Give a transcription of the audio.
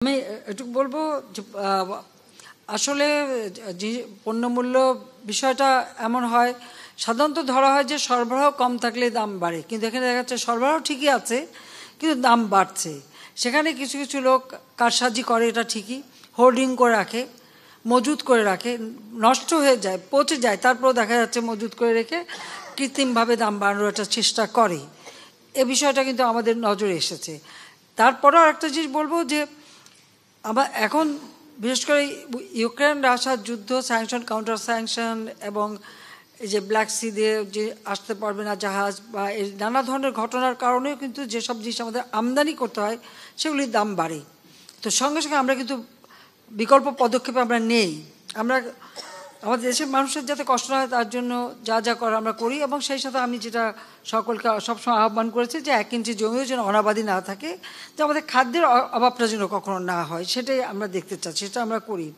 আমি এটুকু বলবো যে আসলে যে পণ্যমূল্য বিষয়টা এমন হয়, সাধারণত ধরা হয় যে সরবরাহ কম থাকলে দাম বাড়ে, কিন্তু এখানে দেখা যাচ্ছে সরবরাহ ঠিকই আছে কিন্তু দাম বাড়ছে। সেখানে কিছু কিছু লোক কারসাজি করে, এটা ঠিকই, হোর্ডিং করে রাখে, মজুত করে রাখে, নষ্ট হয়ে যায়, পচে যায়, তারপরেও দেখা যাচ্ছে মজুত করে রেখে কৃত্রিমভাবে দাম বাড়ানোর একটা চেষ্টা করে। এ বিষয়টা কিন্তু আমাদের নজরে এসেছে। তারপরেও একটা জিনিস বলবো যে আবার এখন বিশেষ করে ইউক্রেন রাশিয়ার যুদ্ধ, স্যাংশন, কাউন্টার স্যাংশন এবং এই যে ব্ল্যাক সি দিয়ে যে আসতে পারবে না জাহাজ বা এই নানা ধরনের ঘটনার কারণেও কিন্তু যেসব জিনিস আমাদের আমদানি করতে হয় সেগুলির দাম বাড়ে। তো সঙ্গে সঙ্গে আমরা কিন্তু বিকল্প পদক্ষেপ আমরা নেই। আমরা আমাদের দেশের মানুষের যাতে কষ্ট না হয় তার জন্য যা যা করা আমরা করি, এবং সেই সাথে আমি যেটা সকলকে সবসময় আহ্বান করেছি যে 1 ইঞ্চি জমিও যেন অনাবাদি না থাকে, যে আমাদের খাদ্যের অভাবটা যেন কখনো না হয়, সেটাই আমরা দেখতে চাচ্ছি, সেটা আমরা করি।